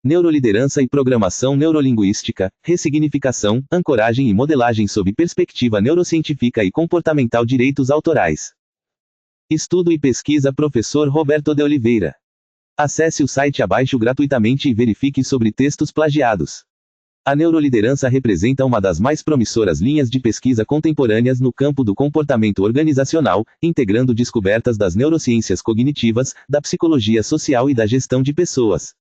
Neuroliderança e programação neurolinguística, ressignificação, ancoragem e modelagem sob perspectiva neurocientífica e comportamental. Direitos autorais. Estudo e pesquisa Professor Roberto de Oliveira. Acesse o site abaixo gratuitamente e verifique sobre textos plagiados. A neuroliderança representa uma das mais promissoras linhas de pesquisa contemporâneas no campo do comportamento organizacional, integrando descobertas das neurociências cognitivas, da psicologia social e da gestão de pessoas.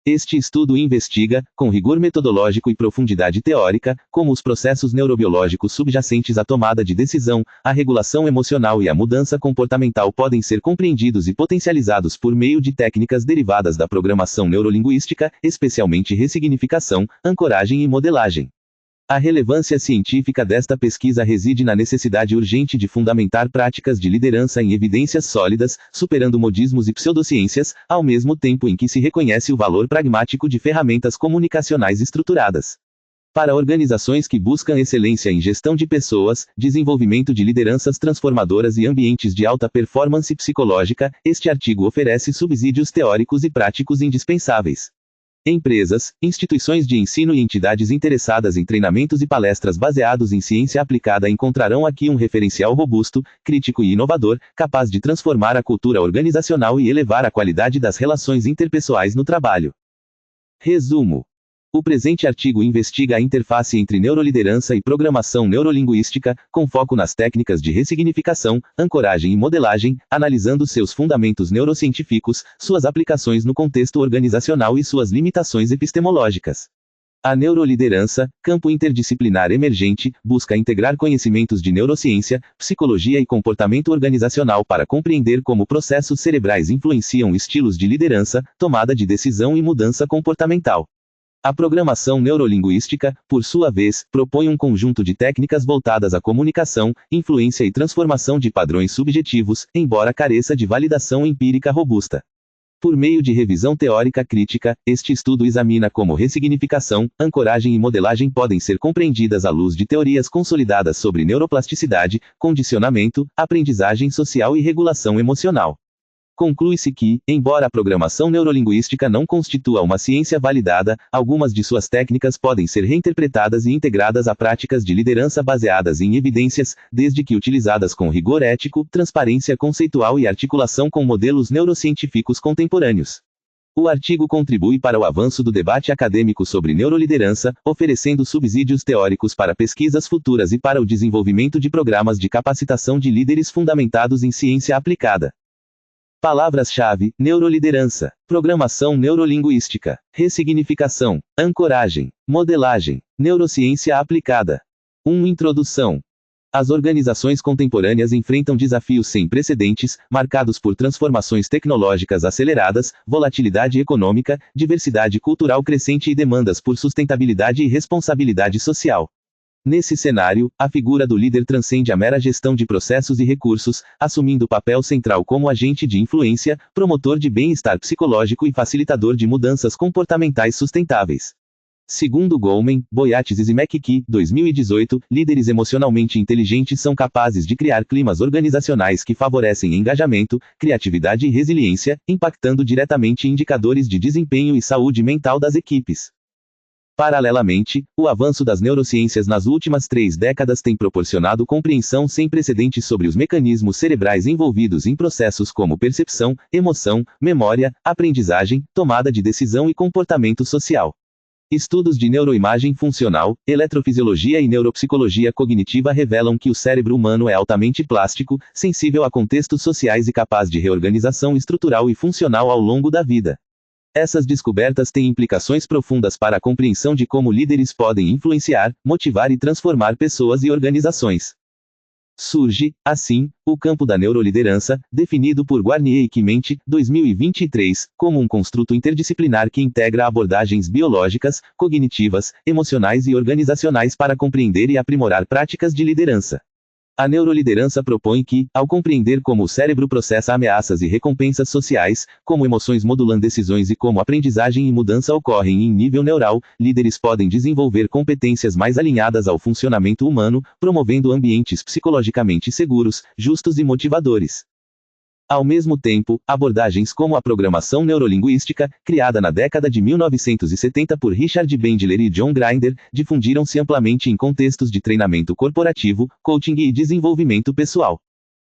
Este estudo investiga, com rigor metodológico e profundidade teórica, como os processos neurobiológicos subjacentes à tomada de decisão, a regulação emocional e a mudança comportamental podem ser compreendidos e potencializados por meio de técnicas derivadas da programação neurolinguística, especialmente ressignificação, ancoragem e modelagem. A relevância científica desta pesquisa reside na necessidade urgente de fundamentar práticas de liderança em evidências sólidas, superando modismos e pseudociências, ao mesmo tempo em que se reconhece o valor pragmático de ferramentas comunicacionais estruturadas. Para organizações que buscam excelência em gestão de pessoas, desenvolvimento de lideranças transformadoras e ambientes de alta performance psicológica, este artigo oferece subsídios teóricos e práticos indispensáveis. Empresas, instituições de ensino e entidades interessadas em treinamentos e palestras baseados em ciência aplicada encontrarão aqui um referencial robusto, crítico e inovador, capaz de transformar a cultura organizacional e elevar a qualidade das relações interpessoais no trabalho. Resumo. O presente artigo investiga a interface entre neuroliderança e programação neurolinguística, com foco nas técnicas de ressignificação, ancoragem e modelagem, analisando seus fundamentos neurocientíficos, suas aplicações no contexto organizacional e suas limitações epistemológicas. A neuroliderança, campo interdisciplinar emergente, busca integrar conhecimentos de neurociência, psicologia e comportamento organizacional para compreender como processos cerebrais influenciam estilos de liderança, tomada de decisão e mudança comportamental. A programação neurolinguística, por sua vez, propõe um conjunto de técnicas voltadas à comunicação, influência e transformação de padrões subjetivos, embora careça de validação empírica robusta. Por meio de revisão teórica crítica, este estudo examina como ressignificação, ancoragem e modelagem podem ser compreendidas à luz de teorias consolidadas sobre neuroplasticidade, condicionamento, aprendizagem social e regulação emocional. Conclui-se que, embora a programação neurolinguística não constitua uma ciência validada, algumas de suas técnicas podem ser reinterpretadas e integradas a práticas de liderança baseadas em evidências, desde que utilizadas com rigor ético, transparência conceitual e articulação com modelos neurocientíficos contemporâneos. O artigo contribui para o avanço do debate acadêmico sobre neuroliderança, oferecendo subsídios teóricos para pesquisas futuras e para o desenvolvimento de programas de capacitação de líderes fundamentados em ciência aplicada. Palavras-chave: neuroliderança, programação neurolinguística, ressignificação, ancoragem, modelagem, neurociência aplicada. 1. Introdução. As organizações contemporâneas enfrentam desafios sem precedentes, marcados por transformações tecnológicas aceleradas, volatilidade econômica, diversidade cultural crescente e demandas por sustentabilidade e responsabilidade social. Nesse cenário, a figura do líder transcende a mera gestão de processos e recursos, assumindo papel central como agente de influência, promotor de bem-estar psicológico e facilitador de mudanças comportamentais sustentáveis. Segundo Goleman, Boyatzis e McKee, 2018, líderes emocionalmente inteligentes são capazes de criar climas organizacionais que favorecem engajamento, criatividade e resiliência, impactando diretamente indicadores de desempenho e saúde mental das equipes. Paralelamente, o avanço das neurociências nas últimas 3 décadas tem proporcionado compreensão sem precedentes sobre os mecanismos cerebrais envolvidos em processos como percepção, emoção, memória, aprendizagem, tomada de decisão e comportamento social. Estudos de neuroimagem funcional, eletrofisiologia e neuropsicologia cognitiva revelam que o cérebro humano é altamente plástico, sensível a contextos sociais e capaz de reorganização estrutural e funcional ao longo da vida. Essas descobertas têm implicações profundas para a compreensão de como líderes podem influenciar, motivar e transformar pessoas e organizações. Surge, assim, o campo da neuroliderança, definido por Guarnier e Quimente, 2023, como um construto interdisciplinar que integra abordagens biológicas, cognitivas, emocionais e organizacionais para compreender e aprimorar práticas de liderança. A neuroliderança propõe que, ao compreender como o cérebro processa ameaças e recompensas sociais, como emoções modulam decisões e como aprendizagem e mudança ocorrem em nível neural, líderes podem desenvolver competências mais alinhadas ao funcionamento humano, promovendo ambientes psicologicamente seguros, justos e motivadores. Ao mesmo tempo, abordagens como a programação neurolinguística, criada na década de 1970 por Richard Bandler e John Grinder, difundiram-se amplamente em contextos de treinamento corporativo, coaching e desenvolvimento pessoal.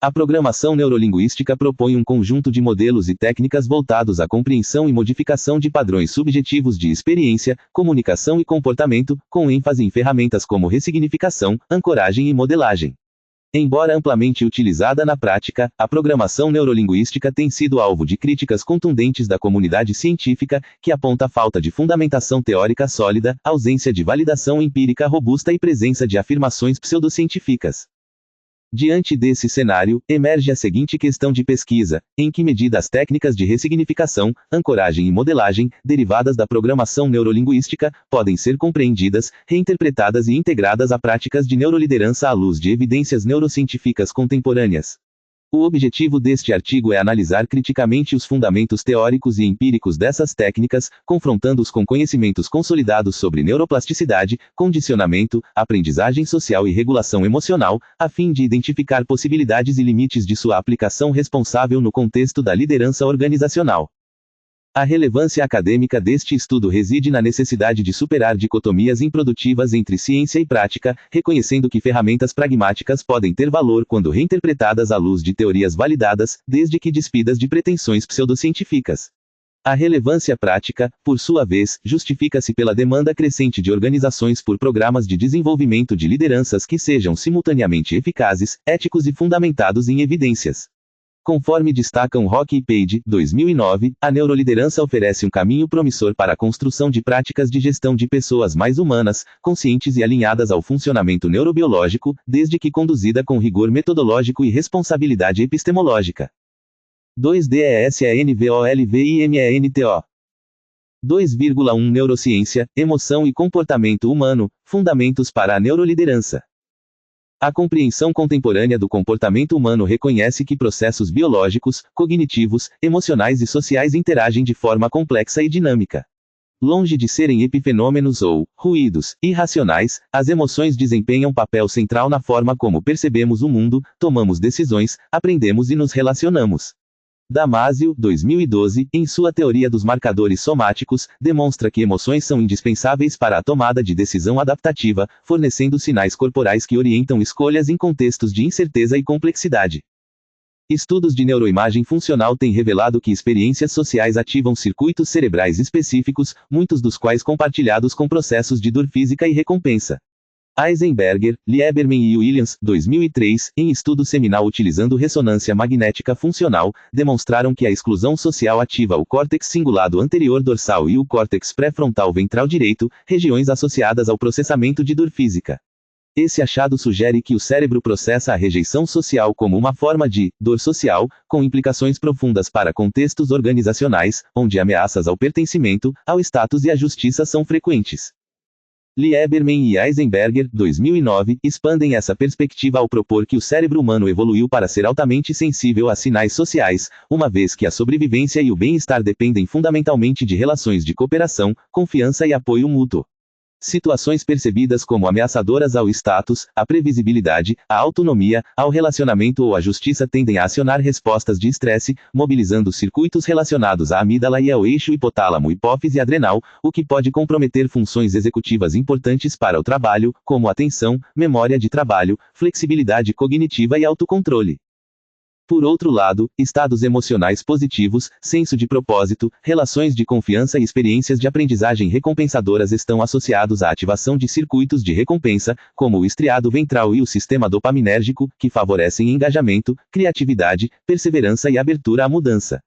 A programação neurolinguística propõe um conjunto de modelos e técnicas voltados à compreensão e modificação de padrões subjetivos de experiência, comunicação e comportamento, com ênfase em ferramentas como ressignificação, ancoragem e modelagem. Embora amplamente utilizada na prática, a programação neurolinguística tem sido alvo de críticas contundentes da comunidade científica, que aponta a falta de fundamentação teórica sólida, ausência de validação empírica robusta e presença de afirmações pseudocientíficas. Diante desse cenário, emerge a seguinte questão de pesquisa: em que medida as técnicas de ressignificação, ancoragem e modelagem, derivadas da programação neurolinguística, podem ser compreendidas, reinterpretadas e integradas a práticas de neuroliderança à luz de evidências neurocientíficas contemporâneas. O objetivo deste artigo é analisar criticamente os fundamentos teóricos e empíricos dessas técnicas, confrontando-os com conhecimentos consolidados sobre neuroplasticidade, condicionamento, aprendizagem social e regulação emocional, a fim de identificar possibilidades e limites de sua aplicação responsável no contexto da liderança organizacional. A relevância acadêmica deste estudo reside na necessidade de superar dicotomias improdutivas entre ciência e prática, reconhecendo que ferramentas pragmáticas podem ter valor quando reinterpretadas à luz de teorias validadas, desde que despidas de pretensões pseudocientíficas. A relevância prática, por sua vez, justifica-se pela demanda crescente de organizações por programas de desenvolvimento de lideranças que sejam simultaneamente eficazes, éticos e fundamentados em evidências. Conforme destacam Rock e Page, 2009, a neuroliderança oferece um caminho promissor para a construção de práticas de gestão de pessoas mais humanas, conscientes e alinhadas ao funcionamento neurobiológico, desde que conduzida com rigor metodológico e responsabilidade epistemológica. 2DESANVOLVIMENTO 2,1 Neurociência, Emoção e Comportamento Humano, Fundamentos para a Neuroliderança. A compreensão contemporânea do comportamento humano reconhece que processos biológicos, cognitivos, emocionais e sociais interagem de forma complexa e dinâmica. Longe de serem epifenômenos ou ruídos irracionais, as emoções desempenham papel central na forma como percebemos o mundo, tomamos decisões, aprendemos e nos relacionamos. Damasio, 2012, em sua teoria dos marcadores somáticos, demonstra que emoções são indispensáveis para a tomada de decisão adaptativa, fornecendo sinais corporais que orientam escolhas em contextos de incerteza e complexidade. Estudos de neuroimagem funcional têm revelado que experiências sociais ativam circuitos cerebrais específicos, muitos dos quais compartilhados com processos de dor física e recompensa. Eisenberger, Lieberman e Williams, 2003, em estudo seminal utilizando ressonância magnética funcional, demonstraram que a exclusão social ativa o córtex cingulado anterior dorsal e o córtex pré-frontal ventral direito, regiões associadas ao processamento de dor física. Esse achado sugere que o cérebro processa a rejeição social como uma forma de dor social, com implicações profundas para contextos organizacionais, onde ameaças ao pertencimento, ao status e à justiça são frequentes. Lieberman e Eisenberger, 2009, expandem essa perspectiva ao propor que o cérebro humano evoluiu para ser altamente sensível a sinais sociais, uma vez que a sobrevivência e o bem-estar dependem fundamentalmente de relações de cooperação, confiança e apoio mútuo. Situações percebidas como ameaçadoras ao status, à previsibilidade, à autonomia, ao relacionamento ou à justiça tendem a acionar respostas de estresse, mobilizando circuitos relacionados à amígdala e ao eixo hipotálamo-hipófise adrenal, o que pode comprometer funções executivas importantes para o trabalho, como atenção, memória de trabalho, flexibilidade cognitiva e autocontrole. Por outro lado, estados emocionais positivos, senso de propósito, relações de confiança e experiências de aprendizagem recompensadoras estão associados à ativação de circuitos de recompensa, como o estriado ventral e o sistema dopaminérgico, que favorecem engajamento, criatividade, perseverança e abertura à mudança.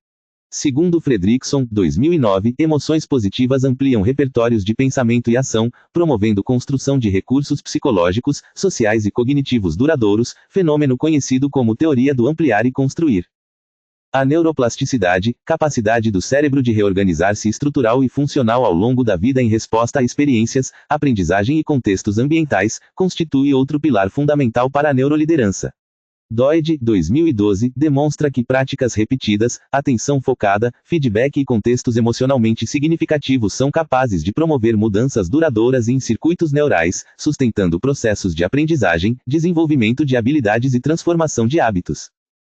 Segundo Fredrickson, 2009, emoções positivas ampliam repertórios de pensamento e ação, promovendo construção de recursos psicológicos, sociais e cognitivos duradouros, fenômeno conhecido como teoria do ampliar e construir. A neuroplasticidade, capacidade do cérebro de reorganizar-se estrutural e funcional ao longo da vida em resposta a experiências, aprendizagem e contextos ambientais, constitui outro pilar fundamental para a neuroliderança. Doide, 2012, demonstra que práticas repetidas, atenção focada, feedback e contextos emocionalmente significativos são capazes de promover mudanças duradouras em circuitos neurais, sustentando processos de aprendizagem, desenvolvimento de habilidades e transformação de hábitos.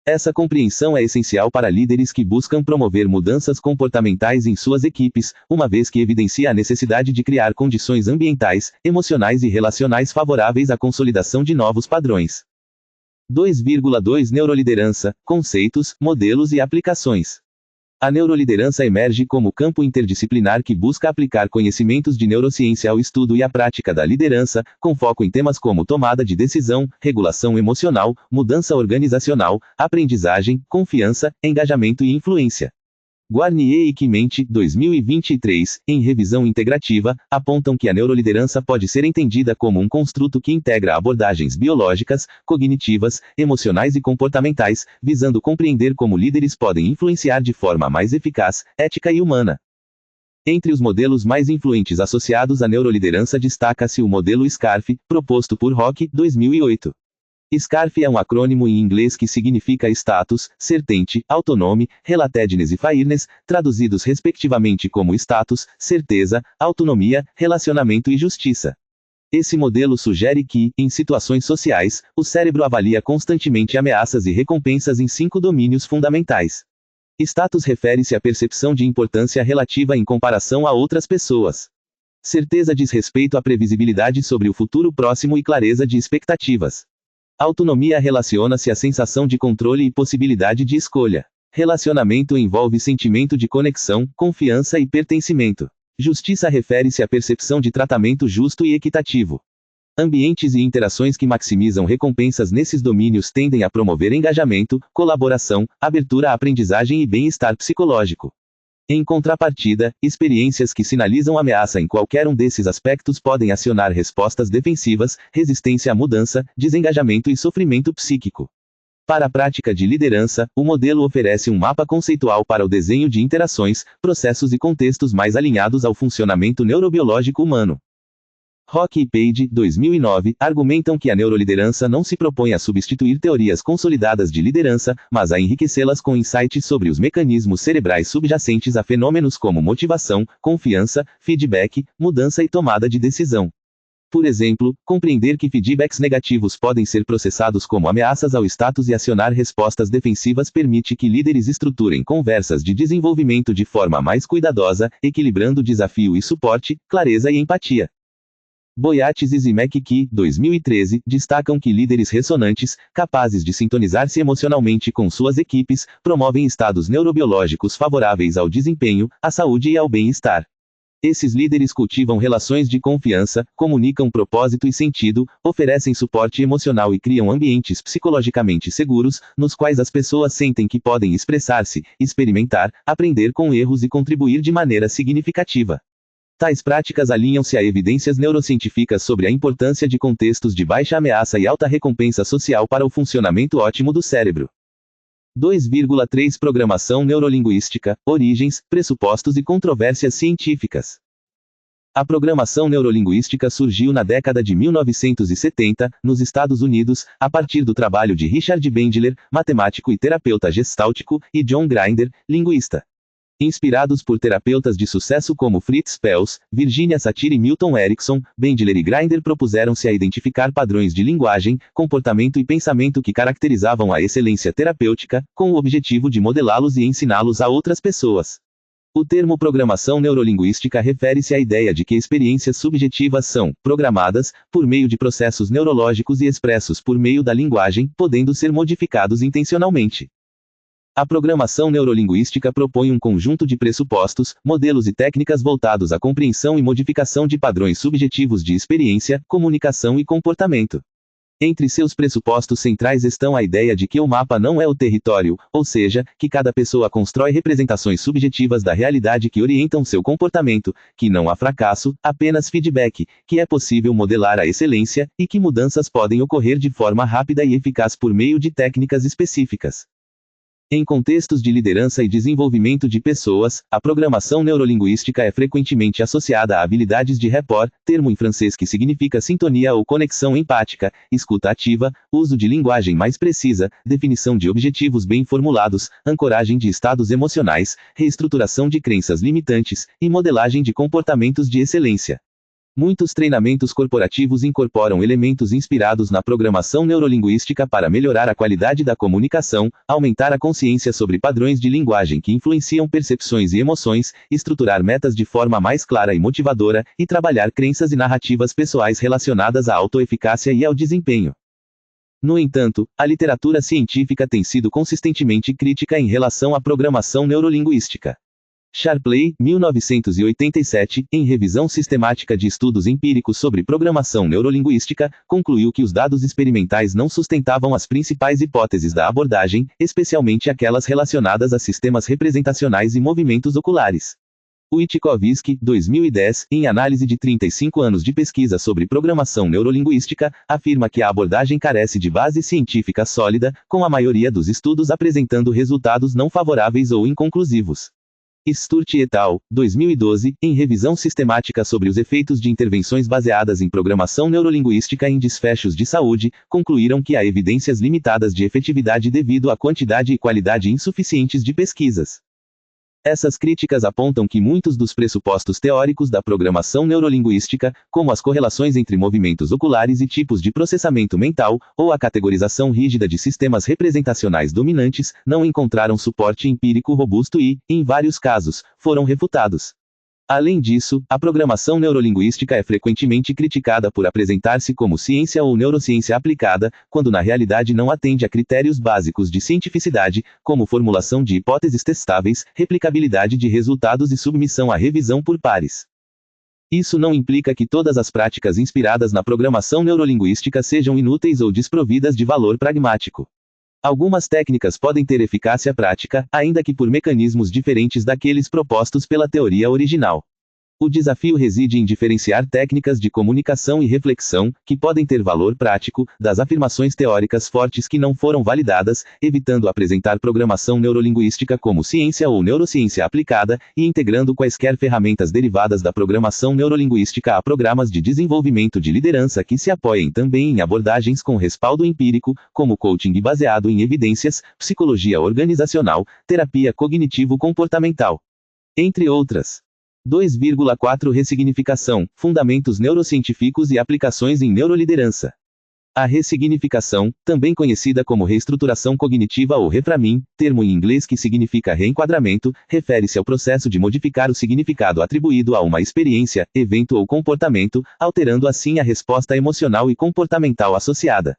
Essa compreensão é essencial para líderes que buscam promover mudanças comportamentais em suas equipes, uma vez que evidencia a necessidade de criar condições ambientais, emocionais e relacionais favoráveis à consolidação de novos padrões. 2,2 Neuroliderança, conceitos, modelos e aplicações. A neuroliderança emerge como campo interdisciplinar que busca aplicar conhecimentos de neurociência ao estudo e à prática da liderança, com foco em temas como tomada de decisão, regulação emocional, mudança organizacional, aprendizagem, confiança, engajamento e influência. Guarnier e Quimente, 2023, em revisão integrativa, apontam que a neuroliderança pode ser entendida como um construto que integra abordagens biológicas, cognitivas, emocionais e comportamentais, visando compreender como líderes podem influenciar de forma mais eficaz, ética e humana. Entre os modelos mais influentes associados à neuroliderança destaca-se o modelo SCARF, proposto por Rock, 2008. SCARF é um acrônimo em inglês que significa status, certainty, autonomy, relatedness e fairness, traduzidos respectivamente como status, certeza, autonomia, relacionamento e justiça. Esse modelo sugere que, em situações sociais, o cérebro avalia constantemente ameaças e recompensas em 5 domínios fundamentais. Status refere-se à percepção de importância relativa em comparação a outras pessoas. Certeza diz respeito à previsibilidade sobre o futuro próximo e clareza de expectativas. Autonomia relaciona-se à sensação de controle e possibilidade de escolha. Relacionamento envolve sentimento de conexão, confiança e pertencimento. Justiça refere-se à percepção de tratamento justo e equitativo. Ambientes e interações que maximizam recompensas nesses domínios tendem a promover engajamento, colaboração, abertura à aprendizagem e bem-estar psicológico. Em contrapartida, experiências que sinalizam ameaça em qualquer um desses aspectos podem acionar respostas defensivas, resistência à mudança, desengajamento e sofrimento psíquico. Para a prática de liderança, o modelo oferece um mapa conceitual para o desenho de interações, processos e contextos mais alinhados ao funcionamento neurobiológico humano. Rock e Page, 2009, argumentam que a neuroliderança não se propõe a substituir teorias consolidadas de liderança, mas a enriquecê-las com insights sobre os mecanismos cerebrais subjacentes a fenômenos como motivação, confiança, feedback, mudança e tomada de decisão. Por exemplo, compreender que feedbacks negativos podem ser processados como ameaças ao status e acionar respostas defensivas permite que líderes estruturem conversas de desenvolvimento de forma mais cuidadosa, equilibrando desafio e suporte, clareza e empatia. Boyatzis e McKee, 2013, destacam que líderes ressonantes, capazes de sintonizar-se emocionalmente com suas equipes, promovem estados neurobiológicos favoráveis ao desempenho, à saúde e ao bem-estar. Esses líderes cultivam relações de confiança, comunicam propósito e sentido, oferecem suporte emocional e criam ambientes psicologicamente seguros, nos quais as pessoas sentem que podem expressar-se, experimentar, aprender com erros e contribuir de maneira significativa. Tais práticas alinham-se a evidências neurocientíficas sobre a importância de contextos de baixa ameaça e alta recompensa social para o funcionamento ótimo do cérebro. 2,3 Programação neurolinguística, origens, pressupostos e controvérsias científicas. A programação neurolinguística surgiu na década de 1970, nos Estados Unidos, a partir do trabalho de Richard Bandler, matemático e terapeuta gestáltico, e John Grinder, linguista. Inspirados por terapeutas de sucesso como Fritz Perls, Virginia Satir e Milton Erickson, Bandler e Grinder propuseram-se a identificar padrões de linguagem, comportamento e pensamento que caracterizavam a excelência terapêutica, com o objetivo de modelá-los e ensiná-los a outras pessoas. O termo programação neurolinguística refere-se à ideia de que experiências subjetivas são programadas por meio de processos neurológicos e expressos por meio da linguagem, podendo ser modificados intencionalmente. A programação neurolinguística propõe um conjunto de pressupostos, modelos e técnicas voltados à compreensão e modificação de padrões subjetivos de experiência, comunicação e comportamento. Entre seus pressupostos centrais estão a ideia de que o mapa não é o território, ou seja, que cada pessoa constrói representações subjetivas da realidade que orientam seu comportamento, que não há fracasso, apenas feedback, que é possível modelar a excelência, e que mudanças podem ocorrer de forma rápida e eficaz por meio de técnicas específicas. Em contextos de liderança e desenvolvimento de pessoas, a programação neurolinguística é frequentemente associada a habilidades de rapport, termo em francês que significa sintonia ou conexão empática, escuta ativa, uso de linguagem mais precisa, definição de objetivos bem formulados, ancoragem de estados emocionais, reestruturação de crenças limitantes, e modelagem de comportamentos de excelência. Muitos treinamentos corporativos incorporam elementos inspirados na programação neurolinguística para melhorar a qualidade da comunicação, aumentar a consciência sobre padrões de linguagem que influenciam percepções e emoções, estruturar metas de forma mais clara e motivadora, e trabalhar crenças e narrativas pessoais relacionadas à autoeficácia e ao desempenho. No entanto, a literatura científica tem sido consistentemente crítica em relação à programação neurolinguística. Sharpley, 1987, em Revisão Sistemática de Estudos Empíricos sobre Programação Neurolinguística, concluiu que os dados experimentais não sustentavam as principais hipóteses da abordagem, especialmente aquelas relacionadas a sistemas representacionais e movimentos oculares. Wittkowski, 2010, em análise de 35 anos de pesquisa sobre programação neurolinguística, afirma que a abordagem carece de base científica sólida, com a maioria dos estudos apresentando resultados não favoráveis ou inconclusivos. Sturt et al., 2012, em Revisão Sistemática sobre os efeitos de intervenções baseadas em programação neurolinguística em desfechos de saúde, concluíram que há evidências limitadas de efetividade devido à quantidade e qualidade insuficientes de pesquisas. Essas críticas apontam que muitos dos pressupostos teóricos da programação neurolinguística, como as correlações entre movimentos oculares e tipos de processamento mental, ou a categorização rígida de sistemas representacionais dominantes, não encontraram suporte empírico robusto e, em vários casos, foram refutados. Além disso, a programação neurolinguística é frequentemente criticada por apresentar-se como ciência ou neurociência aplicada, quando na realidade não atende a critérios básicos de cientificidade, como formulação de hipóteses testáveis, replicabilidade de resultados e submissão à revisão por pares. Isso não implica que todas as práticas inspiradas na programação neurolinguística sejam inúteis ou desprovidas de valor pragmático. Algumas técnicas podem ter eficácia prática, ainda que por mecanismos diferentes daqueles propostos pela teoria original. O desafio reside em diferenciar técnicas de comunicação e reflexão, que podem ter valor prático, das afirmações teóricas fortes que não foram validadas, evitando apresentar programação neurolinguística como ciência ou neurociência aplicada, e integrando quaisquer ferramentas derivadas da programação neurolinguística a programas de desenvolvimento de liderança que se apoiem também em abordagens com respaldo empírico, como coaching baseado em evidências, psicologia organizacional, terapia cognitivo-comportamental, entre outras. 2,4 Ressignificação, fundamentos neurocientíficos e aplicações em neuroliderança. A ressignificação, também conhecida como reestruturação cognitiva ou reframing, termo em inglês que significa reenquadramento, refere-se ao processo de modificar o significado atribuído a uma experiência, evento ou comportamento, alterando assim a resposta emocional e comportamental associada.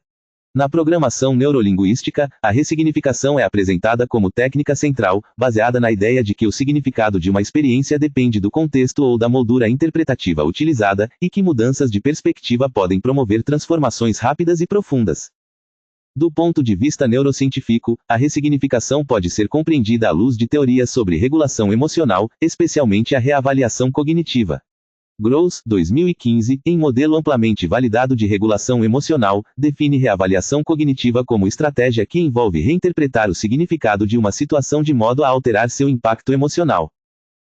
Na programação neurolinguística, a ressignificação é apresentada como técnica central, baseada na ideia de que o significado de uma experiência depende do contexto ou da moldura interpretativa utilizada, e que mudanças de perspectiva podem promover transformações rápidas e profundas. Do ponto de vista neurocientífico, a ressignificação pode ser compreendida à luz de teorias sobre regulação emocional, especialmente a reavaliação cognitiva. Gross, 2015, em modelo amplamente validado de regulação emocional, define reavaliação cognitiva como estratégia que envolve reinterpretar o significado de uma situação de modo a alterar seu impacto emocional.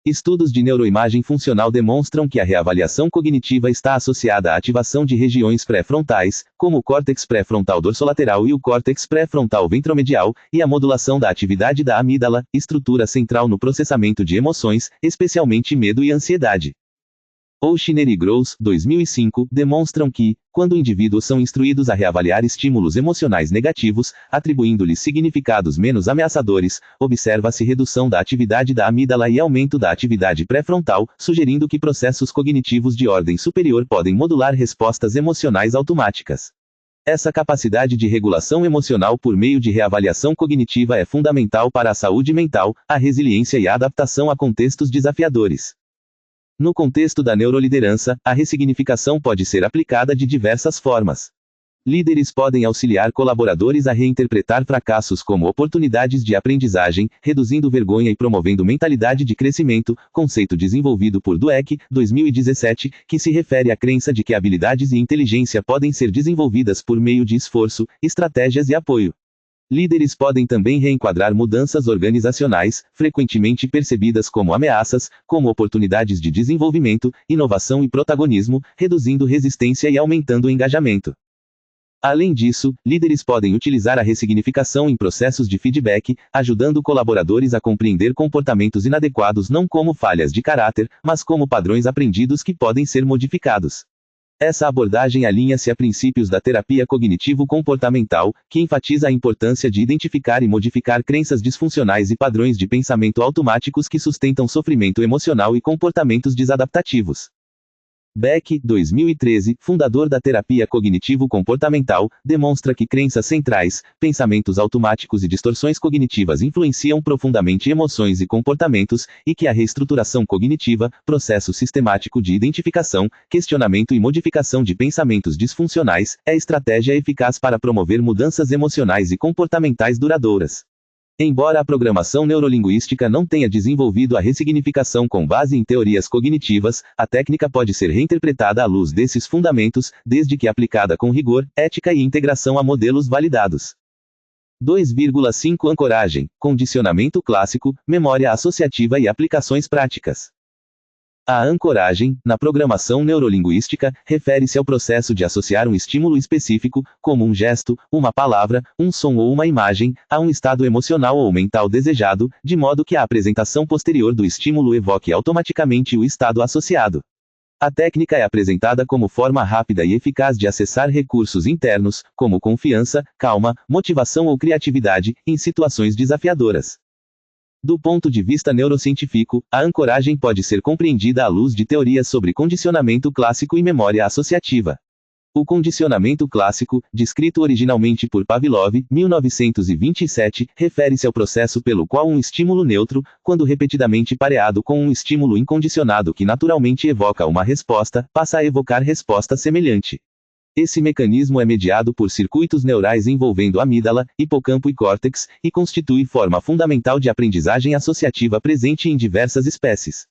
Estudos de neuroimagem funcional demonstram que a reavaliação cognitiva está associada à ativação de regiões pré-frontais, como o córtex pré-frontal dorsolateral e o córtex pré-frontal ventromedial, e a modulação da atividade da amígdala, estrutura central no processamento de emoções, especialmente medo e ansiedade. Oshiner e Gross, 2005, demonstram que, quando indivíduos são instruídos a reavaliar estímulos emocionais negativos, atribuindo-lhes significados menos ameaçadores, observa-se redução da atividade da amígdala e aumento da atividade pré-frontal, sugerindo que processos cognitivos de ordem superior podem modular respostas emocionais automáticas. Essa capacidade de regulação emocional por meio de reavaliação cognitiva é fundamental para a saúde mental, a resiliência e a adaptação a contextos desafiadores. No contexto da neuroliderança, a ressignificação pode ser aplicada de diversas formas. Líderes podem auxiliar colaboradores a reinterpretar fracassos como oportunidades de aprendizagem, reduzindo vergonha e promovendo mentalidade de crescimento, conceito desenvolvido por Dweck, 2017, que se refere à crença de que habilidades e inteligência podem ser desenvolvidas por meio de esforço, estratégias e apoio. Líderes podem também reenquadrar mudanças organizacionais, frequentemente percebidas como ameaças, como oportunidades de desenvolvimento, inovação e protagonismo, reduzindo resistência e aumentando o engajamento. Além disso, líderes podem utilizar a ressignificação em processos de feedback, ajudando colaboradores a compreender comportamentos inadequados não como falhas de caráter, mas como padrões aprendidos que podem ser modificados. Essa abordagem alinha-se a princípios da terapia cognitivo-comportamental, que enfatiza a importância de identificar e modificar crenças disfuncionais e padrões de pensamento automáticos que sustentam sofrimento emocional e comportamentos desadaptativos. Beck, 2013, fundador da terapia cognitivo-comportamental, demonstra que crenças centrais, pensamentos automáticos e distorções cognitivas influenciam profundamente emoções e comportamentos, e que a reestruturação cognitiva, processo sistemático de identificação, questionamento e modificação de pensamentos disfuncionais, é estratégia eficaz para promover mudanças emocionais e comportamentais duradouras. Embora a programação neurolinguística não tenha desenvolvido a ressignificação com base em teorias cognitivas, a técnica pode ser reinterpretada à luz desses fundamentos, desde que aplicada com rigor, ética e integração a modelos validados. 2,5 Ancoragem, condicionamento clássico, memória associativa e aplicações práticas. A ancoragem, na programação neurolinguística, refere-se ao processo de associar um estímulo específico, como um gesto, uma palavra, um som ou uma imagem, a um estado emocional ou mental desejado, de modo que a apresentação posterior do estímulo evoque automaticamente o estado associado. A técnica é apresentada como forma rápida e eficaz de acessar recursos internos, como confiança, calma, motivação ou criatividade, em situações desafiadoras. Do ponto de vista neurocientífico, a ancoragem pode ser compreendida à luz de teorias sobre condicionamento clássico e memória associativa. O condicionamento clássico, descrito originalmente por Pavlov, 1927, refere-se ao processo pelo qual um estímulo neutro, quando repetidamente pareado com um estímulo incondicionado que naturalmente evoca uma resposta, passa a evocar resposta semelhante. Esse mecanismo é mediado por circuitos neurais envolvendo amígdala, hipocampo e córtex, e constitui forma fundamental de aprendizagem associativa presente em diversas espécies.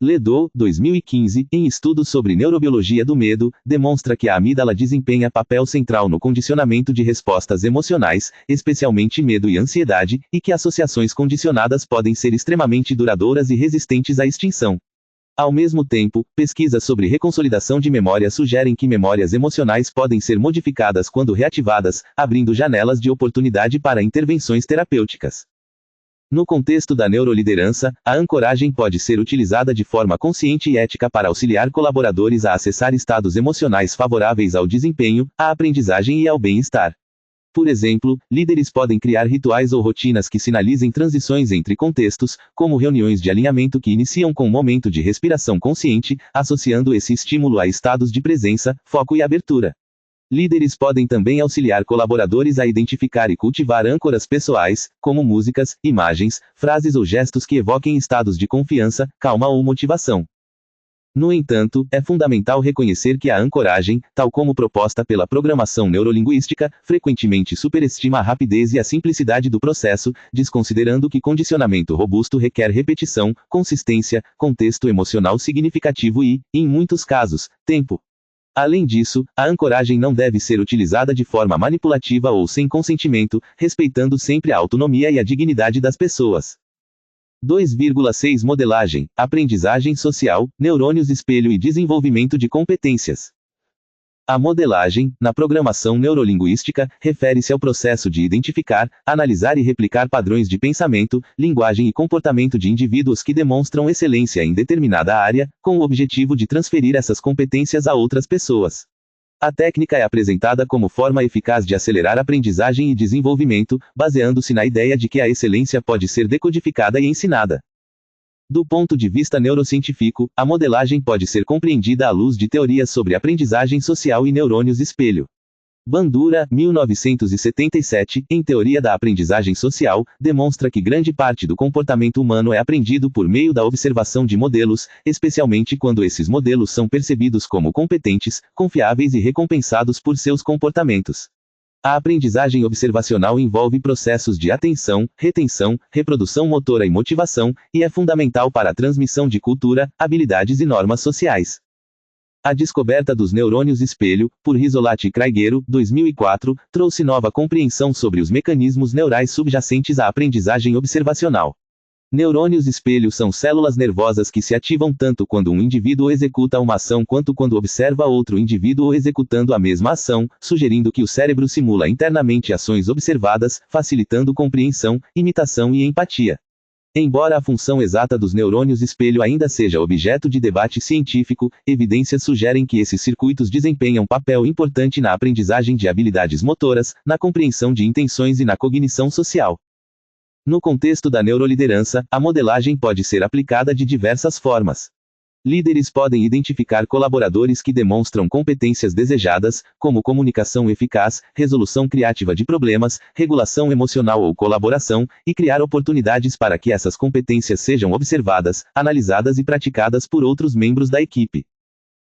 Ledoux, 2015, em estudos sobre neurobiologia do medo, demonstra que a amígdala desempenha papel central no condicionamento de respostas emocionais, especialmente medo e ansiedade, e que associações condicionadas podem ser extremamente duradouras e resistentes à extinção. Ao mesmo tempo, pesquisas sobre reconsolidação de memória sugerem que memórias emocionais podem ser modificadas quando reativadas, abrindo janelas de oportunidade para intervenções terapêuticas. No contexto da neuroliderança, a ancoragem pode ser utilizada de forma consciente e ética para auxiliar colaboradores a acessar estados emocionais favoráveis ao desempenho, à aprendizagem e ao bem-estar. Por exemplo, líderes podem criar rituais ou rotinas que sinalizem transições entre contextos, como reuniões de alinhamento que iniciam com um momento de respiração consciente, associando esse estímulo a estados de presença, foco e abertura. Líderes podem também auxiliar colaboradores a identificar e cultivar âncoras pessoais, como músicas, imagens, frases ou gestos que evoquem estados de confiança, calma ou motivação. No entanto, é fundamental reconhecer que a ancoragem, tal como proposta pela programação neurolinguística, frequentemente superestima a rapidez e a simplicidade do processo, desconsiderando que condicionamento robusto requer repetição, consistência, contexto emocional significativo e, em muitos casos, tempo. Além disso, a ancoragem não deve ser utilizada de forma manipulativa ou sem consentimento, respeitando sempre a autonomia e a dignidade das pessoas. 2,6 Modelagem, aprendizagem social, neurônios espelho e desenvolvimento de competências. A modelagem, na programação neurolinguística, refere-se ao processo de identificar, analisar e replicar padrões de pensamento, linguagem e comportamento de indivíduos que demonstram excelência em determinada área, com o objetivo de transferir essas competências a outras pessoas. A técnica é apresentada como forma eficaz de acelerar aprendizagem e desenvolvimento, baseando-se na ideia de que a excelência pode ser decodificada e ensinada. Do ponto de vista neurocientífico, a modelagem pode ser compreendida à luz de teorias sobre aprendizagem social e neurônios espelho. Bandura, 1977, em Teoria da Aprendizagem Social, demonstra que grande parte do comportamento humano é aprendido por meio da observação de modelos, especialmente quando esses modelos são percebidos como competentes, confiáveis e recompensados por seus comportamentos. A aprendizagem observacional envolve processos de atenção, retenção, reprodução motora e motivação, e é fundamental para a transmissão de cultura, habilidades e normas sociais. A descoberta dos neurônios espelho, por Risolati e Craigueiro, 2004, trouxe nova compreensão sobre os mecanismos neurais subjacentes à aprendizagem observacional. Neurônios espelho são células nervosas que se ativam tanto quando um indivíduo executa uma ação quanto quando observa outro indivíduo executando a mesma ação, sugerindo que o cérebro simula internamente ações observadas, facilitando compreensão, imitação e empatia. Embora a função exata dos neurônios espelho ainda seja objeto de debate científico, evidências sugerem que esses circuitos desempenham papel importante na aprendizagem de habilidades motoras, na compreensão de intenções e na cognição social. No contexto da neuroliderança, a modelagem pode ser aplicada de diversas formas. Líderes podem identificar colaboradores que demonstram competências desejadas, como comunicação eficaz, resolução criativa de problemas, regulação emocional ou colaboração, e criar oportunidades para que essas competências sejam observadas, analisadas e praticadas por outros membros da equipe.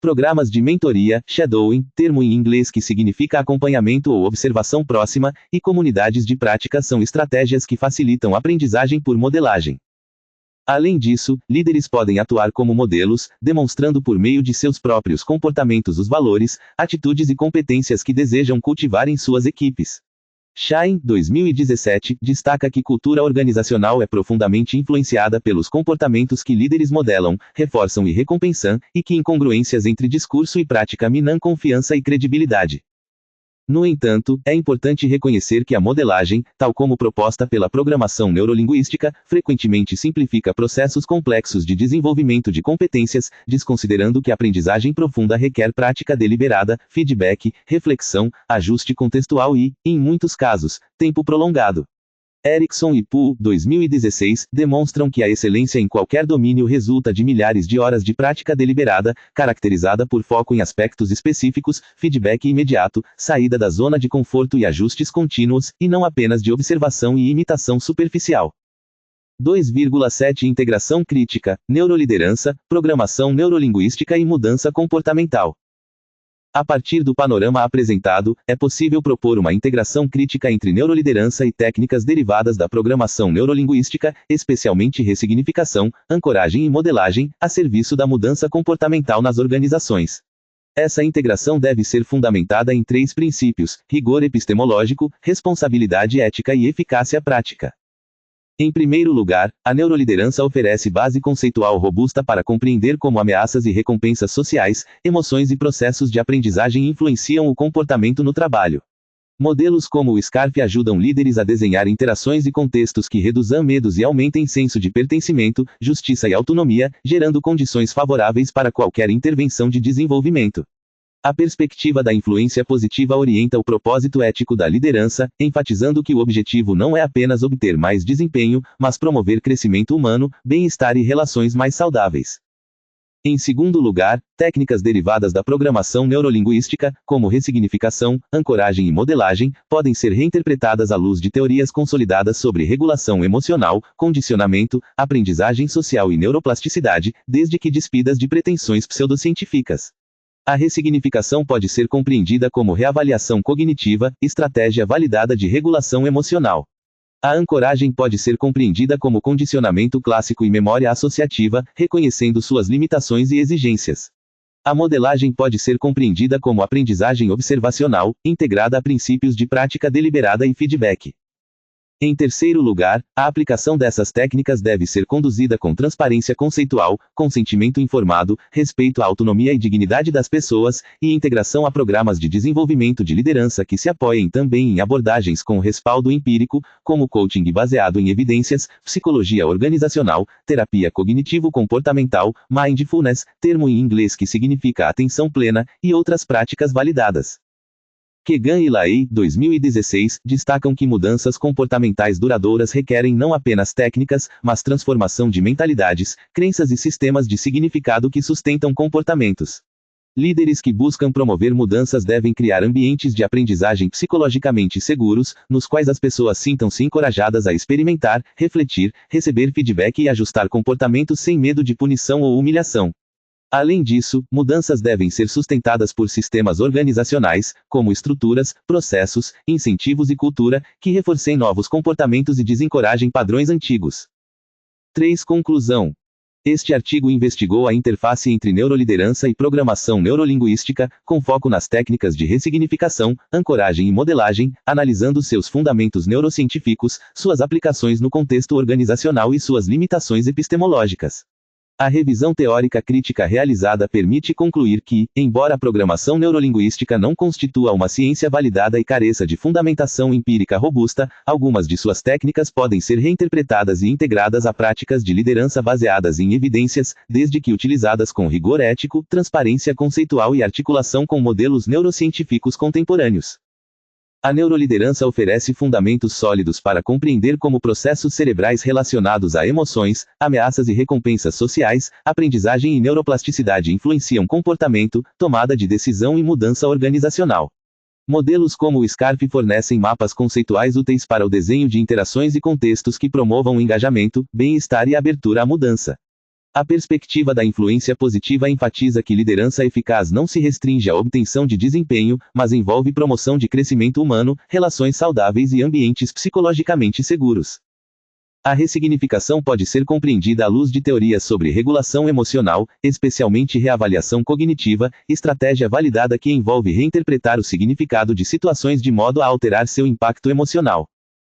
Programas de mentoria, shadowing, termo em inglês que significa acompanhamento ou observação próxima, e comunidades de prática são estratégias que facilitam a aprendizagem por modelagem. Além disso, líderes podem atuar como modelos, demonstrando por meio de seus próprios comportamentos os valores, atitudes e competências que desejam cultivar em suas equipes. Shine, 2017, destaca que cultura organizacional é profundamente influenciada pelos comportamentos que líderes modelam, reforçam e recompensam, e que incongruências entre discurso e prática minam confiança e credibilidade. No entanto, é importante reconhecer que a modelagem, tal como proposta pela programação neurolinguística, frequentemente simplifica processos complexos de desenvolvimento de competências, desconsiderando que a aprendizagem profunda requer prática deliberada, feedback, reflexão, ajuste contextual e, em muitos casos, tempo prolongado. Erickson e Poole, 2016, demonstram que a excelência em qualquer domínio resulta de milhares de horas de prática deliberada, caracterizada por foco em aspectos específicos, feedback imediato, saída da zona de conforto e ajustes contínuos, e não apenas de observação e imitação superficial. 2,7 Integração crítica, neuroliderança, programação neurolinguística e mudança comportamental. A partir do panorama apresentado, é possível propor uma integração crítica entre neuroliderança e técnicas derivadas da programação neurolinguística, especialmente ressignificação, ancoragem e modelagem, a serviço da mudança comportamental nas organizações. Essa integração deve ser fundamentada em 3 princípios: rigor epistemológico, responsabilidade ética e eficácia prática. Em primeiro lugar, a neuroliderança oferece base conceitual robusta para compreender como ameaças e recompensas sociais, emoções e processos de aprendizagem influenciam o comportamento no trabalho. Modelos como o SCARF ajudam líderes a desenhar interações e contextos que reduzam medos e aumentem senso de pertencimento, justiça e autonomia, gerando condições favoráveis para qualquer intervenção de desenvolvimento. A perspectiva da influência positiva orienta o propósito ético da liderança, enfatizando que o objetivo não é apenas obter mais desempenho, mas promover crescimento humano, bem-estar e relações mais saudáveis. Em segundo lugar, técnicas derivadas da programação neurolinguística, como ressignificação, ancoragem e modelagem, podem ser reinterpretadas à luz de teorias consolidadas sobre regulação emocional, condicionamento, aprendizagem social e neuroplasticidade, desde que despidas de pretensões pseudocientíficas. A ressignificação pode ser compreendida como reavaliação cognitiva, estratégia validada de regulação emocional. A ancoragem pode ser compreendida como condicionamento clássico e memória associativa, reconhecendo suas limitações e exigências. A modelagem pode ser compreendida como aprendizagem observacional, integrada a princípios de prática deliberada e feedback. Em terceiro lugar, a aplicação dessas técnicas deve ser conduzida com transparência conceitual, consentimento informado, respeito à autonomia e dignidade das pessoas, e integração a programas de desenvolvimento de liderança que se apoiem também em abordagens com respaldo empírico, como coaching baseado em evidências, psicologia organizacional, terapia cognitivo-comportamental, mindfulness, termo em inglês que significa atenção plena, e outras práticas validadas. Kegan e Laey, 2016, destacam que mudanças comportamentais duradouras requerem não apenas técnicas, mas transformação de mentalidades, crenças e sistemas de significado que sustentam comportamentos. Líderes que buscam promover mudanças devem criar ambientes de aprendizagem psicologicamente seguros, nos quais as pessoas sintam-se encorajadas a experimentar, refletir, receber feedback e ajustar comportamentos sem medo de punição ou humilhação. Além disso, mudanças devem ser sustentadas por sistemas organizacionais, como estruturas, processos, incentivos e cultura, que reforcem novos comportamentos e desencorajem padrões antigos. 3. Conclusão. Este artigo investigou a interface entre neuroliderança e programação neurolinguística, com foco nas técnicas de ressignificação, ancoragem e modelagem, analisando seus fundamentos neurocientíficos, suas aplicações no contexto organizacional e suas limitações epistemológicas. A revisão teórica crítica realizada permite concluir que, embora a programação neurolinguística não constitua uma ciência validada e careça de fundamentação empírica robusta, algumas de suas técnicas podem ser reinterpretadas e integradas a práticas de liderança baseadas em evidências, desde que utilizadas com rigor ético, transparência conceitual e articulação com modelos neurocientíficos contemporâneos. A neuroliderança oferece fundamentos sólidos para compreender como processos cerebrais relacionados a emoções, ameaças e recompensas sociais, aprendizagem e neuroplasticidade influenciam comportamento, tomada de decisão e mudança organizacional. Modelos como o SCARF fornecem mapas conceituais úteis para o desenho de interações e contextos que promovam engajamento, bem-estar e abertura à mudança. A perspectiva da influência positiva enfatiza que liderança eficaz não se restringe à obtenção de desempenho, mas envolve promoção de crescimento humano, relações saudáveis e ambientes psicologicamente seguros. A ressignificação pode ser compreendida à luz de teorias sobre regulação emocional, especialmente reavaliação cognitiva, estratégia validada que envolve reinterpretar o significado de situações de modo a alterar seu impacto emocional.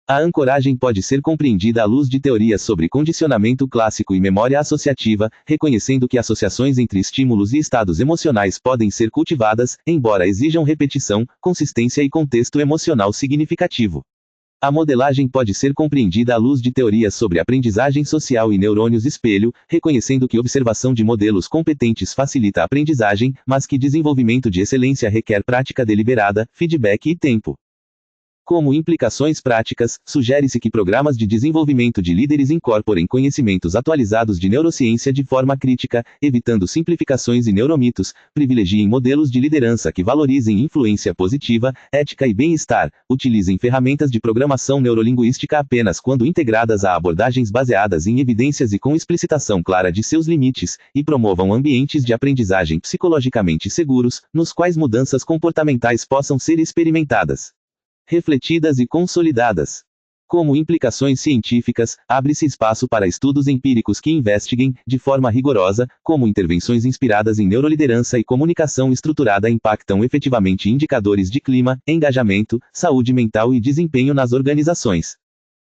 A ancoragem pode ser compreendida à luz de teorias sobre condicionamento clássico e memória associativa, reconhecendo que associações entre estímulos e estados emocionais podem ser cultivadas, embora exijam repetição, consistência e contexto emocional significativo. A modelagem pode ser compreendida à luz de teorias sobre aprendizagem social e neurônios espelho, reconhecendo que observação de modelos competentes facilita a aprendizagem, mas que desenvolvimento de excelência requer prática deliberada, feedback e tempo. Como implicações práticas, sugere-se que programas de desenvolvimento de líderes incorporem conhecimentos atualizados de neurociência de forma crítica, evitando simplificações e neuromitos, privilegiem modelos de liderança que valorizem influência positiva, ética e bem-estar, utilizem ferramentas de programação neurolinguística apenas quando integradas a abordagens baseadas em evidências e com explicitação clara de seus limites, e promovam ambientes de aprendizagem psicologicamente seguros, nos quais mudanças comportamentais possam ser experimentadas, refletidas e consolidadas. Como implicações científicas, abre-se espaço para estudos empíricos que investiguem, de forma rigorosa, como intervenções inspiradas em neuroliderança e comunicação estruturada impactam efetivamente indicadores de clima, engajamento, saúde mental e desempenho nas organizações.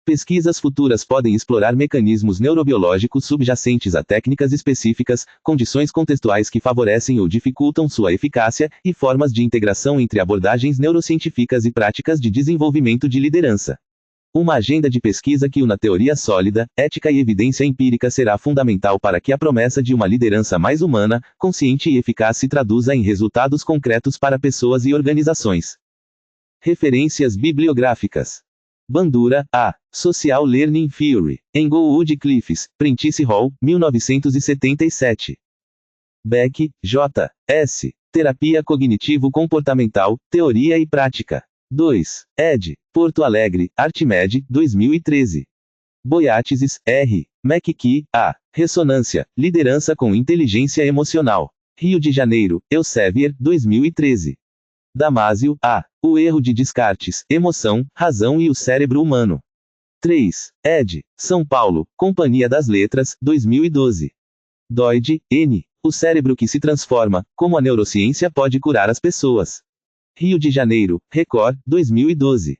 Pesquisas futuras podem explorar mecanismos neurobiológicos subjacentes a técnicas específicas, condições contextuais que favorecem ou dificultam sua eficácia, e formas de integração entre abordagens neurocientíficas e práticas de desenvolvimento de liderança. Uma agenda de pesquisa que una teoria sólida, ética e evidência empírica será fundamental para que a promessa de uma liderança mais humana, consciente e eficaz se traduza em resultados concretos para pessoas e organizações. Referências bibliográficas. Bandura, A. Social Learning Theory. Englewood Cliffs, Prentice Hall, 1977. Beck, J. S. Terapia Cognitivo-Comportamental, Teoria e Prática. 2. Ed. Porto Alegre, Artmed, 2013. Boiatizes, R. McKee, A. Ressonância, Liderança com Inteligência Emocional. Rio de Janeiro, Elsevier, 2013. Damasio, A. O erro de Descartes, emoção, razão e o cérebro humano. 3. Ed. São Paulo, Companhia das Letras, 2012. Doide, N. O cérebro que se transforma, como a neurociência pode curar as pessoas. Rio de Janeiro, Record, 2012.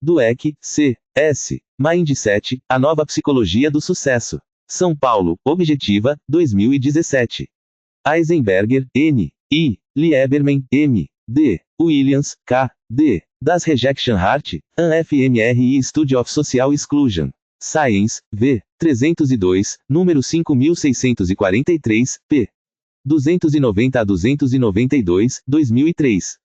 Dweck, C. S. Mindset, A Nova Psicologia do Sucesso. São Paulo, Objetiva, 2017. Eisenberger, N. I. Lieberman, M. D. Williams, K. D. Das Rejection Heart, An fMRI Study of Social Exclusion. Science, V. 302, número 5643, p. 290 a 292, 2003.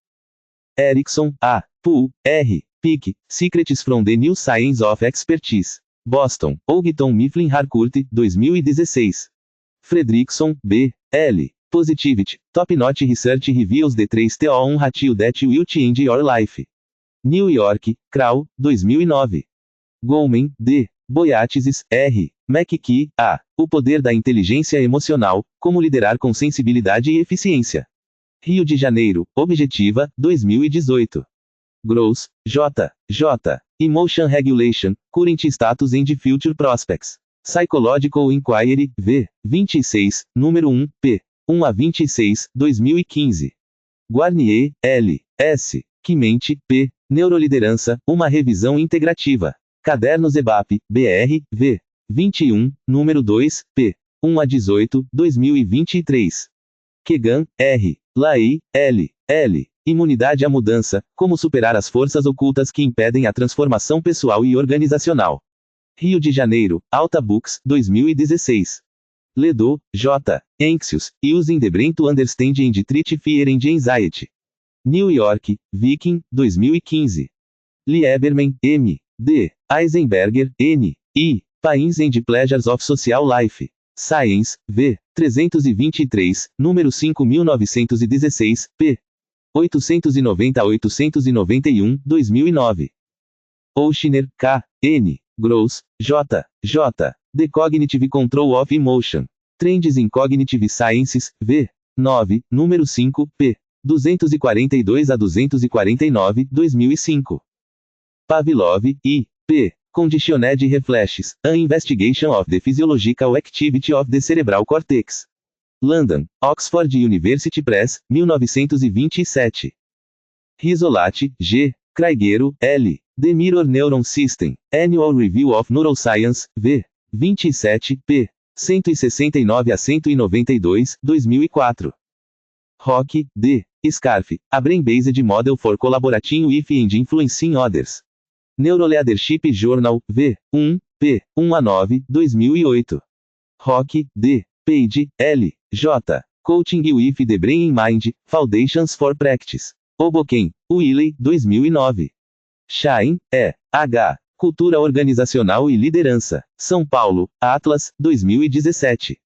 Erickson, A. Poole, R. Pick, Secrets from the New Science of Expertise. Boston, Ogden Mifflin Harcourt, 2016. Fredrickson, B. L. Positivity, Top-Notch Research Reveals the 3-to-1 Ratio that will change your life. New York, Crow, 2009. Goldman, D. Boiatizes, R. McKee, A. O Poder da Inteligência Emocional, Como Liderar com Sensibilidade e Eficiência. Rio de Janeiro, Objetiva, 2018. Gross, J. J. Emotion Regulation, Current Status and Future Prospects. Psychological Inquiry, v. 26, número 1, p. 1 a 26, 2015. Guarnier, L. S. Quimente, P. Neuroliderança, uma revisão integrativa. Cadernos EBAP, BR, v. 21, número 2, p. 1 a 18, 2023. Kegan, R. Lai, L. L. Imunidade à mudança, como superar as forças ocultas que impedem a transformação pessoal e organizacional. Rio de Janeiro, Alta Books, 2016. Ledoux, J. Anxious, Using the Brain to Understand and Treat Fear and Anxiety. New York, Viking, 2015. Lieberman, M. D. Eisenberger, N. I. Pains and Pleasures of Social Life. Science, v. 323, número 5916, p. 890-891, 2009. Oshner, K. N. Gross, J. J. The Cognitive Control of Emotion. Trends in Cognitive Sciences, v. 9, número 5, p. 242 a 249, 2005. Pavlov, I. P. Conditioned Reflexes, An Investigation of the Physiological Activity of the Cerebral Cortex. London, Oxford University Press, 1927. Risolati, G. Craigueiro, L. The Mirror Neuron System, Annual Review of Neuroscience, v. 27, p. 169 a 192, 2004. Rock, D. Scarf, A Brain-Based Model for Collaborating with and Influencing Others. Neuroleadership Journal, v. 1, p. 1 a 9, 2008. Rock, D. Page, L. J. Coaching with the Brain in Mind, Foundations for Practice. Hoboken, Wiley, 2009. Shine, E. H. Cultura Organizacional e Liderança. São Paulo, Atlas, 2017.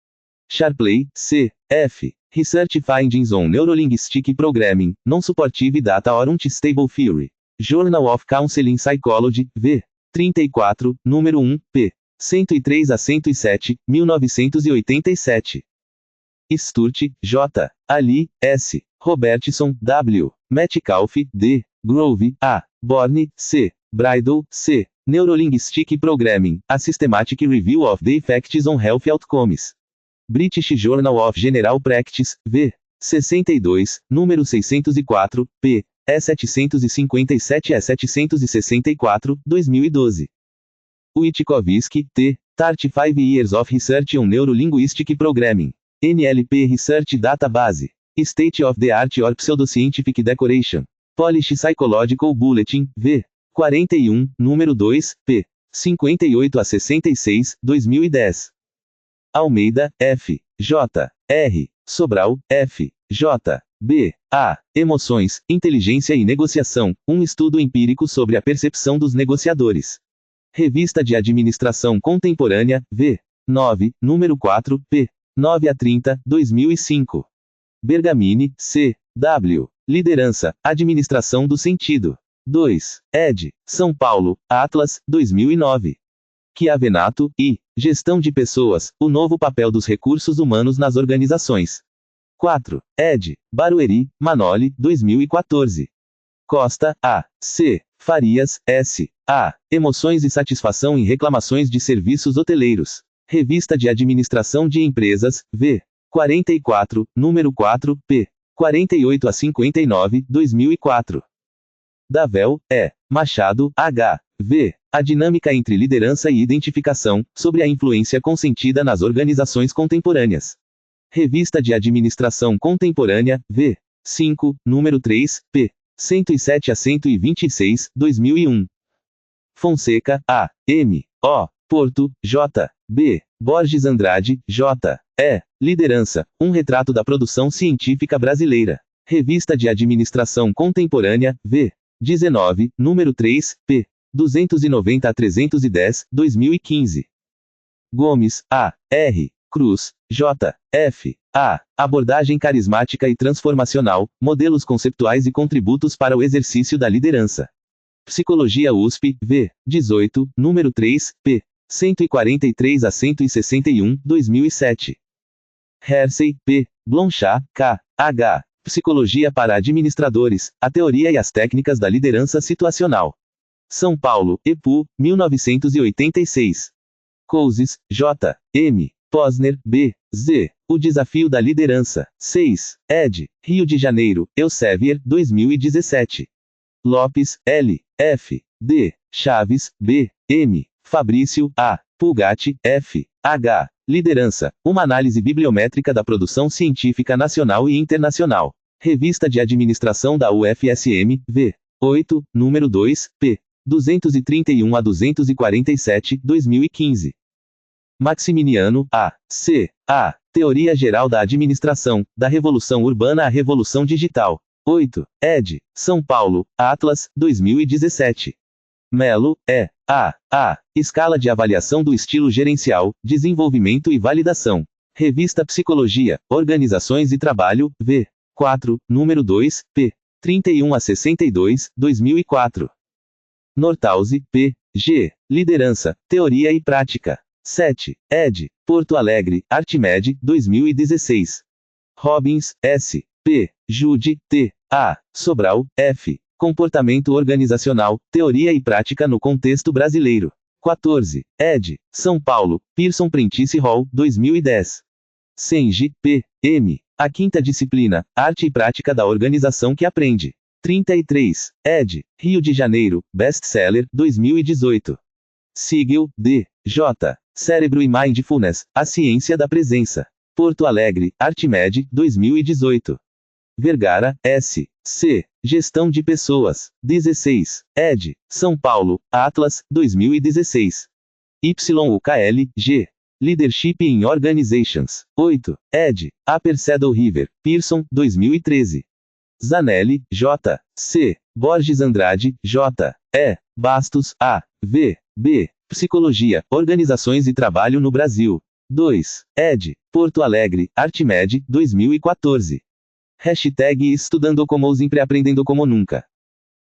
Sharpley, C. F. Research Findings on Neurolinguistic Programming, Non-Supportive Data or Unstable Theory. Journal of Counseling Psychology, v. 34, número 1, p. 103 a 107, 1987. Sturt, J. Ali, S. Robertson, W. Metcalf, D. Grove, A. Borne, C. Bridle, C. Neurolinguistic Programming, A Systematic Review of the Effects on Health Outcomes. British Journal of General Practice, v. 62, número 604, p. E757 a 764, 2012. Wittkowski, T. 35 Years of Research on Neurolinguistic Programming. NLP Research Database. State of the Art or Pseudoscientific Decoration. Polish Psychological Bulletin, v. 41, número 2, p. 58 a 66, 2010. Almeida, F. J. R. Sobral, F. J. B. A. Emoções, Inteligência e Negociação, um estudo empírico sobre a percepção dos negociadores. Revista de Administração Contemporânea, v. 9, número 4, p. 9 a 30, 2005. Bergamini, C. W. Liderança, Administração do Sentido. 2. Ed. São Paulo, Atlas, 2009. Chiavenato, I. Gestão de Pessoas, o novo papel dos recursos humanos nas organizações. 4. Ed. Barueri, Manoli, 2014. Costa, A. C. Farias, S. A. Emoções e Satisfação em Reclamações de Serviços Hoteleiros. Revista de Administração de Empresas, v. 44, número 4, p. 48 a 59, 2004. Davel, E. Machado, H. V. A Dinâmica entre Liderança e Identificação, sobre a influência consentida nas organizações contemporâneas. Revista de Administração Contemporânea, v. 5, número 3, p. 107 a 126, 2001. Fonseca, A. M. O. Porto, J. B. Borges Andrade, J. E. Liderança, um retrato da produção científica brasileira. Revista de Administração Contemporânea, v. 19, número 3, p. 290 a 310, 2015. Gomes, A. R. Cruz, J. F. A. Abordagem Carismática e Transformacional, Modelos Conceptuais e Contributos para o Exercício da Liderança. Psicologia USP, v. 18, número 3, p. 143 a 161, 2007. Hersey, P. Blanchard, K. H. Psicologia para Administradores, a Teoria e as Técnicas da Liderança Situacional. São Paulo, EPU, 1986. Cousins, J. M. Posner, B. Z. O Desafio da Liderança. 6. ed. Rio de Janeiro, Elsevier, 2017. Lopes, L. F. D. Chaves, B. M. Fabrício, A. Pulgatti, F. H. Liderança, uma análise bibliométrica da produção científica nacional e internacional. Revista de Administração da UFSM, V. 8, número 2, p. 231 a 247, 2015. Maximiliano, A. C. A. Teoria Geral da Administração, da Revolução Urbana à Revolução Digital. 8. ed. São Paulo, Atlas, 2017. Melo, E. A. Escala de Avaliação do Estilo Gerencial, Desenvolvimento e Validação. Revista Psicologia, Organizações e Trabalho, V. 4, número 2, p. 31 a 62, 2004. Nortausi, P. G. Liderança, Teoria e Prática. 7. ed. Porto Alegre, Artimed, 2016. Robbins, S. P. Jude, T. A. Sobral, F. Comportamento Organizacional, Teoria e Prática no Contexto Brasileiro. 14. ed. São Paulo, Pearson Prentice Hall, 2010. Senji, P. M. A quinta disciplina, Arte e Prática da Organização que Aprende. 33. ed. Rio de Janeiro, Best-Seller, 2018. Siegel, D. J. Cérebro e Mindfulness, A Ciência da Presença. Porto Alegre, Artimed, 2018. Vergara, S. C. Gestão de Pessoas. 16. ed. São Paulo, Atlas, 2016. YUKL, G. Leadership in Organizations. 8. ed. Upper Saddle River, Pearson, 2013. Zanelli, J. C. Borges Andrade, J. E. Bastos, A. V. B. Psicologia, Organizações e Trabalho no Brasil. 2. ed. Porto Alegre, Artimed, 2014. Hashtag Estudando como ou sempre aprendendo como nunca.